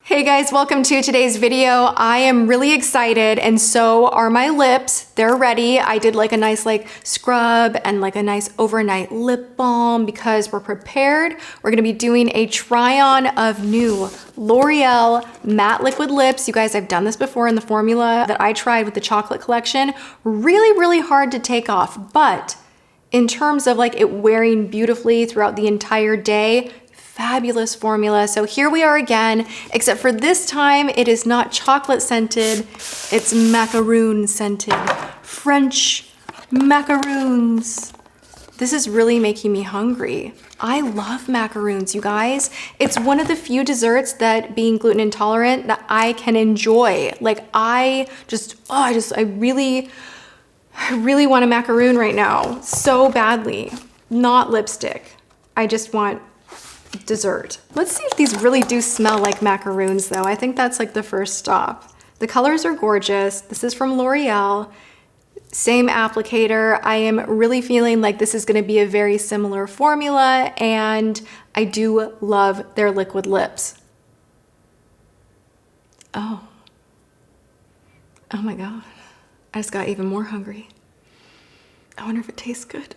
Hey guys, welcome to today's video. I am really excited and so are my lips. They're ready. I did like a nice scrub and like a nice overnight lip balm because we're prepared. We're gonna be doing a try on of new L'Oreal matte liquid lips. You guys, I've done this before in the formula that I tried with the chocolate collection. Really hard to take off, but in terms of like it wearing beautifully throughout the entire day, fabulous formula. So here we are again, except for this time it is not chocolate scented, it's macaroon scented. French macaroons. This is really making me hungry. I love macaroons, you guys. It's one of the few desserts that, being gluten intolerant, that I can enjoy. Like I really want a macaroon right now, so badly. Not lipstick. I just want dessert. Let's see if these really do smell like macaroons though. I think that's like the first stop. The colors are gorgeous. This is from L'Oreal. Same applicator. I am really feeling like this is going to be a very similar formula, and I do love their liquid lips. Oh my God. I just got even more hungry. I wonder if it tastes good.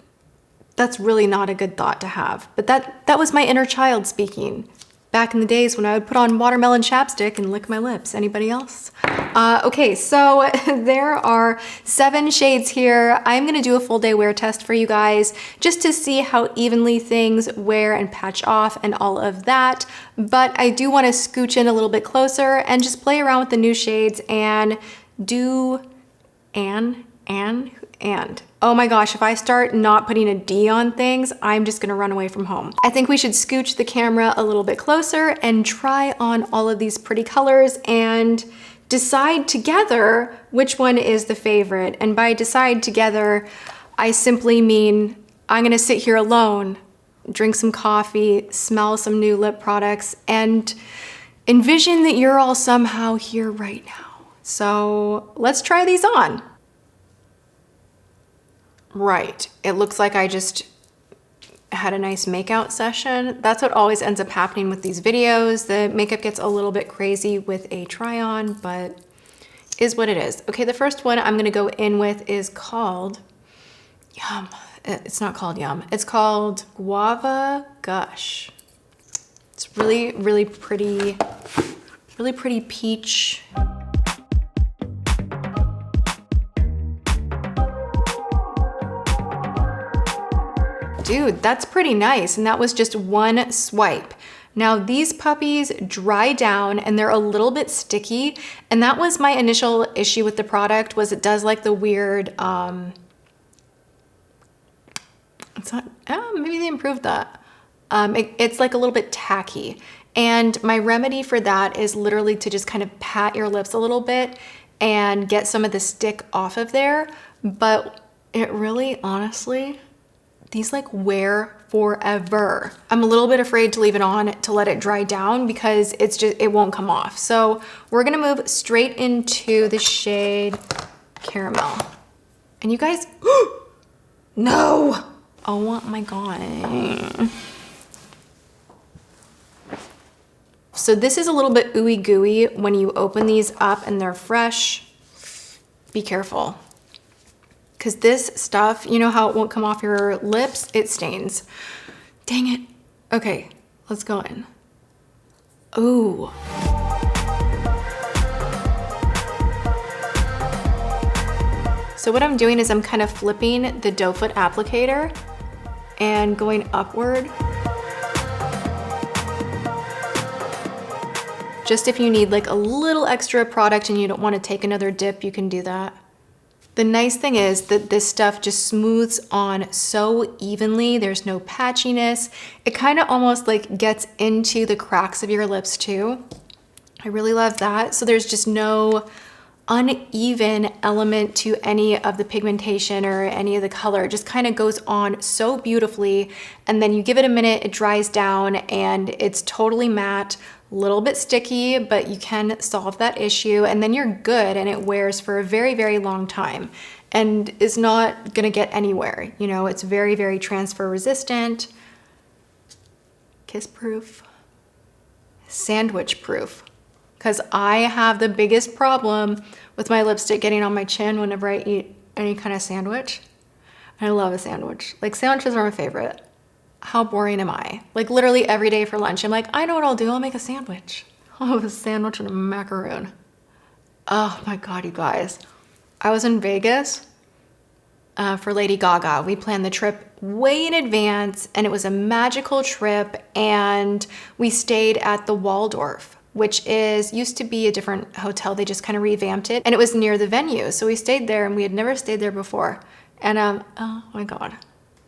That's really not a good thought to have, but that was my inner child speaking back in the days when I would put on watermelon chapstick and lick my lips. Anybody else? Okay, so there are 7 shades here. I'm gonna do a full day wear test for you guys just to see how evenly things wear and patch off and all of that. But I do want to scooch in a little bit closer and just play around with the new shades and do and. Oh my gosh, if I start not putting a D on things, I'm just gonna run away from home. I think we should scooch the camera a little bit closer and try on all of these pretty colors and decide together which one is the favorite. And by decide together, I simply mean I'm gonna sit here alone, drink some coffee, smell some new lip products, and envision that you're all somehow here right now. So let's try these on. Right, it looks like I just had a nice makeout session. That's what always ends up happening with these videos. The makeup gets a little bit crazy with a try on, but is what it is. Okay, the first one I'm gonna go in with is called Yum. It's not called Yum, it's called Guava Gush. It's really pretty peach. Dude, that's pretty nice, and that was just one swipe. Now these puppies dry down and they're a little bit sticky, and that was my initial issue with the product, was it does like the weird, it's not, maybe they improved that. It's like a little bit tacky, and my remedy for that is literally to just kind of pat your lips a little bit and get some of the stick off of there, but it really, honestly, these like wear forever. I'm a little bit afraid to leave it on to let it dry down because it won't come off. So we're gonna move straight into the shade Caramel. And you guys, no! Oh my God. So this is a little bit ooey gooey when you open these up and they're fresh. Be careful. Because this stuff, you know how it won't come off your lips? It stains. Dang it. Okay, let's go in. Ooh. So what I'm doing is I'm kind of flipping the doe foot applicator and going upward. Just if you need like a little extra product and you don't want to take another dip, you can do that. The nice thing is that this stuff just smooths on so evenly. There's no patchiness. It kind of almost like gets into the cracks of your lips too. I really love that. So there's just no uneven element to any of the pigmentation or any of the color. It just kind of goes on so beautifully. And then you give it a minute, it dries down, and it's totally matte. Little bit sticky, but you can solve that issue, and then you're good, and it wears for a very long time and is not gonna get anywhere. You know, it's very transfer resistant, kiss proof, sandwich proof. because I have the biggest problem with my lipstick getting on my chin whenever I eat any kind of sandwich. I love a sandwich. Like, sandwiches are my favorite. How boring am I? Like, literally every day for lunch, I'm like, I know what I'll do. I'll make a sandwich. I'll have a sandwich and a macaroon. Oh my God, you guys. I was in Vegas for Lady Gaga. We planned the trip way in advance, and it was a magical trip, and we stayed at the Waldorf, which used to be a different hotel. They just kind of revamped it, and it was near the venue. So we stayed there, and we had never stayed there before. And oh my God,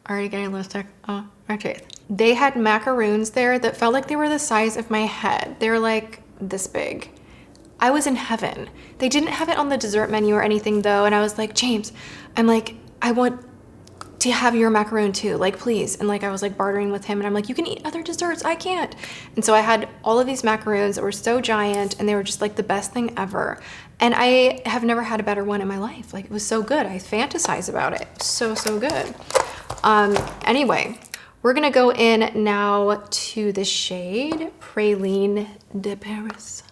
already getting lipstick. Oh, my teeth. They had macaroons there that felt like they were the size of my head. They're like this big. I was in heaven. They didn't have it on the dessert menu or anything though. And I was like, James, I'm like, I want to have your macaroon too, like, please. And like, I was like bartering with him, and I'm like, you can eat other desserts, I can't. And so I had all of these macaroons that were so giant, and they were just like the best thing ever. And I have never had a better one in my life. Like, it was so good. I fantasize about it. So good. Anyway, we're gonna go in now to the shade Praline de Paris.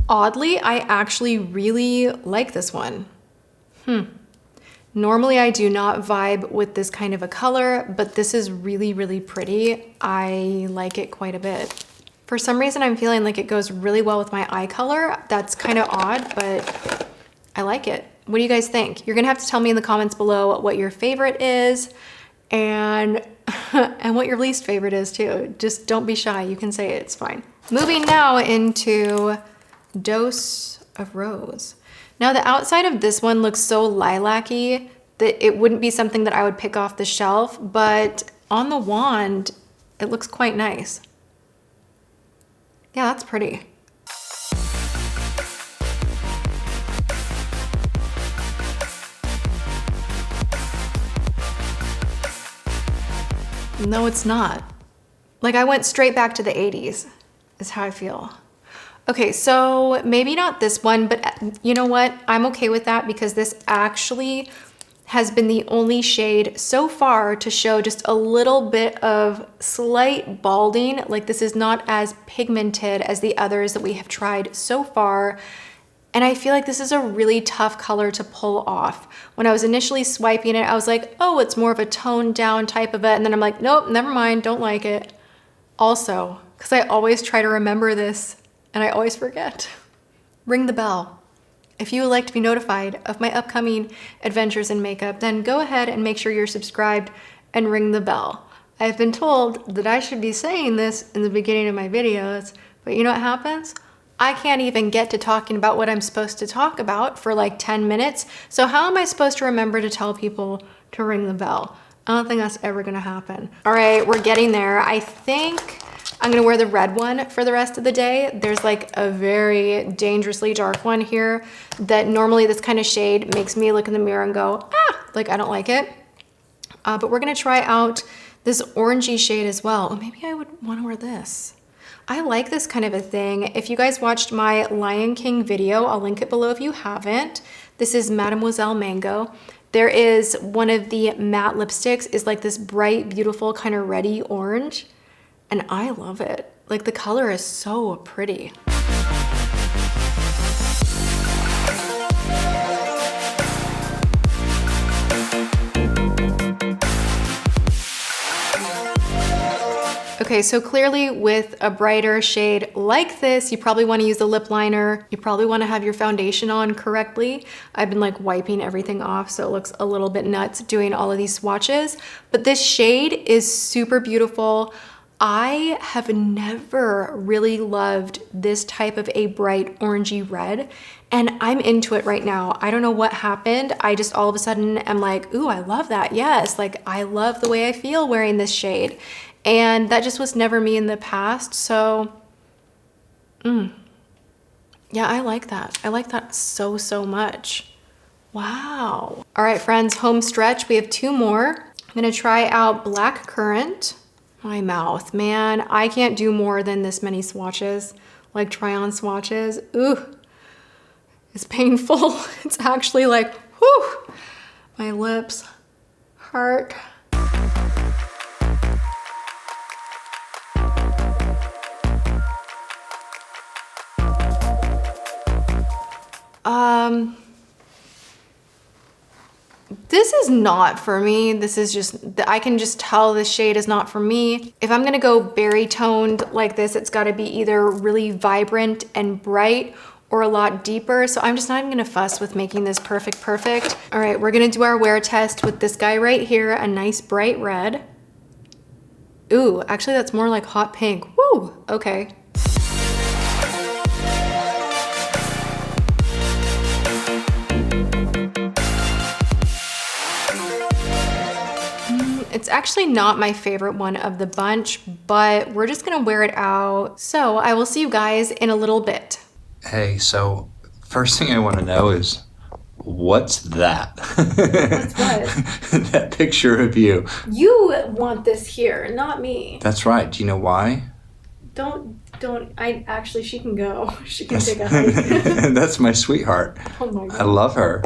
Oddly, I actually really like this one. Normally I do not vibe with this kind of a color, but this is really pretty. I like it quite a bit. For some reason, I'm feeling like it goes really well with my eye color. That's kind of odd, but I like it. What do you guys think? You're gonna have to tell me in the comments below what your favorite is and what your least favorite is too. Just don't be shy, you can say it, it's fine. Moving now into Dose of Rose. Now the outside of this one looks so lilac-y that it wouldn't be something that I would pick off the shelf, but on the wand, it looks quite nice. Yeah, that's pretty. No, it's not. Like, I went straight back to the 80s, is how I feel. Okay, so maybe not this one, but you know what? I'm okay with that because this actually has been the only shade so far to show just a little bit of slight balding. Like, this is not as pigmented as the others that we have tried so far. And I feel like this is a really tough color to pull off. When I was initially swiping it, I was like, oh, it's more of a toned down type of it. And then I'm like, nope, never mind, don't like it. Also, because I always try to remember this and I always forget. Ring the bell. If you would like to be notified of my upcoming adventures in makeup, then go ahead and make sure you're subscribed and ring the bell. I've been told that I should be saying this in the beginning of my videos, but you know what happens? I can't even get to talking about what I'm supposed to talk about for like 10 minutes. So how am I supposed to remember to tell people to ring the bell? I don't think that's ever gonna happen. All right, we're getting there. I think I'm gonna wear the red one for the rest of the day. There's like a very dangerously dark one here that normally this kind of shade makes me look in the mirror and go, ah, like I don't like it. But we're gonna try out this orangey shade as well. Oh, maybe I would wanna wear this. I like this kind of a thing. If you guys watched my Lion King video, I'll link it below if you haven't. This is Mademoiselle Mango. There is one of the matte lipsticks is like this bright, beautiful kind of reddy orange. And I love it. Like, the color is so pretty. Okay, so clearly with a brighter shade like this, you probably want to use a lip liner. You probably want to have your foundation on correctly. I've been like wiping everything off, so it looks a little bit nuts doing all of these swatches. But this shade is super beautiful. I have never really loved this type of a bright orangey red, and I'm into it right now. I don't know what happened. I just all of a sudden am like, ooh, I love that. Yes, like I love the way I feel wearing this shade. And that just was never me in the past, so yeah, I like that. I like that so much. Wow. All right, friends, home stretch. We have two more. I'm gonna try out Black Currant. My mouth, man, I can't do more than this many swatches, like try-on swatches. Ooh, it's painful. It's actually like, whew. My lips hurt. This is not for me. This is just, I can just tell this shade is not for me. If I'm gonna go berry toned like this, it's gotta be either really vibrant and bright or a lot deeper. So I'm just not even gonna fuss with making this perfect. All right, we're gonna do our wear test with this guy right here, a nice bright red. Ooh, actually that's more like hot pink. Woo, okay. It's actually not my favorite one of the bunch, but we're just gonna wear it out. So I will see you guys in a little bit. Hey, so first thing I want to know is, what's that? What's what? That picture of you. You want this here, not me. That's right. Do you know why? Don't, actually, she can go. She can take a hike. That's my sweetheart. Oh my God. I love her.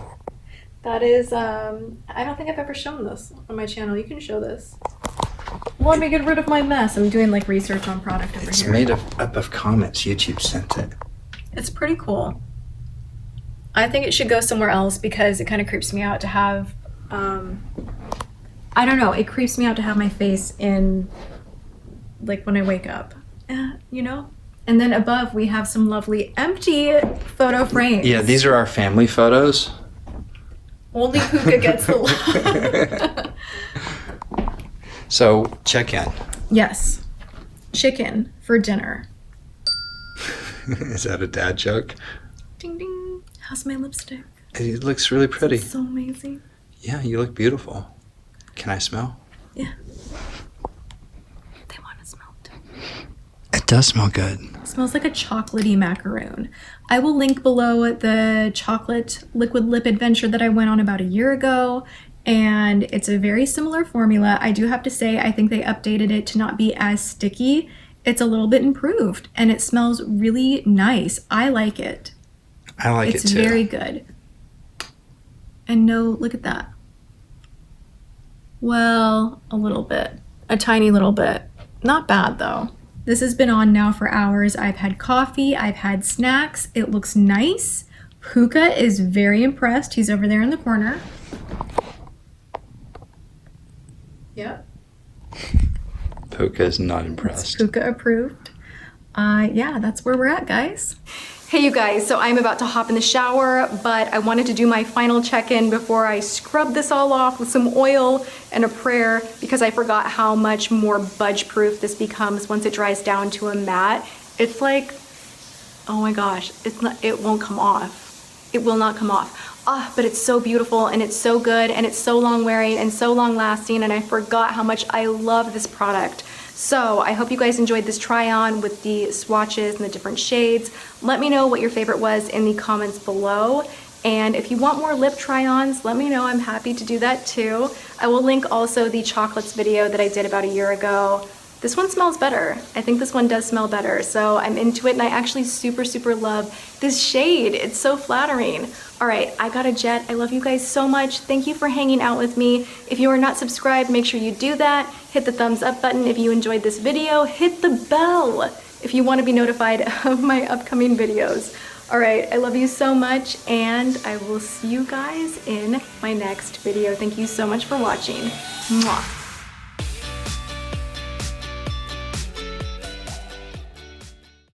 That is, I don't think I've ever shown this on my channel. You can show this. Let me get rid of my mess. I'm doing like research on product over here. It's made up of comments. YouTube sent it. It's pretty cool. I think it should go somewhere else because it kind of creeps me out to have, I don't know, it creeps me out to have my face in, like when I wake up, you know? And then above we have some lovely empty photo frames. Yeah, these are our family photos. Only Puka gets the love. So, check in. Yes. Chicken for dinner. Is that a dad joke? Ding ding. How's my lipstick? It looks really pretty. It's so amazing. Yeah, you look beautiful. Can I smell? Yeah. They want to smell too. It does smell good. It smells like a chocolatey macaroon. I will link below the chocolate liquid lip adventure that I went on about a year ago. And it's a very similar formula. I do have to say, I think they updated it to not be as sticky. It's a little bit improved and it smells really nice. I like it. I like it too. It's very good. And no, look at that. Well, a little bit. A tiny little bit. Not bad though. This has been on now for hours. I've had coffee, I've had snacks. It looks nice. Puka is very impressed. He's over there in the corner. Yep. Puka is not impressed. Puka approved. Yeah, that's where we're at, guys. Hey you guys, so I'm about to hop in the shower, but I wanted to do my final check-in before I scrub this all off with some oil and a prayer because I forgot how much more budge-proof this becomes once it dries down to a matte. It's like, oh my gosh, it won't come off. It will not come off. But it's so beautiful and it's so good and it's so long wearing and so long lasting, and I forgot how much I love this product. So I hope you guys enjoyed this try on with the swatches and the different shades. Let me know what your favorite was in the comments below. And if you want more lip try-ons, let me know. I'm happy to do that too. I will link also the chocolates video that I did about a year ago. This one smells better. I think this one does smell better. So I'm into it and I actually super love this shade. It's so flattering. All right, I got a jet. I love you guys so much. Thank you for hanging out with me. If you are not subscribed, make sure you do that. Hit the thumbs up button if you enjoyed this video. Hit the bell if you want to be notified of my upcoming videos. All right, I love you so much and I will see you guys in my next video. Thank you so much for watching. Mwah.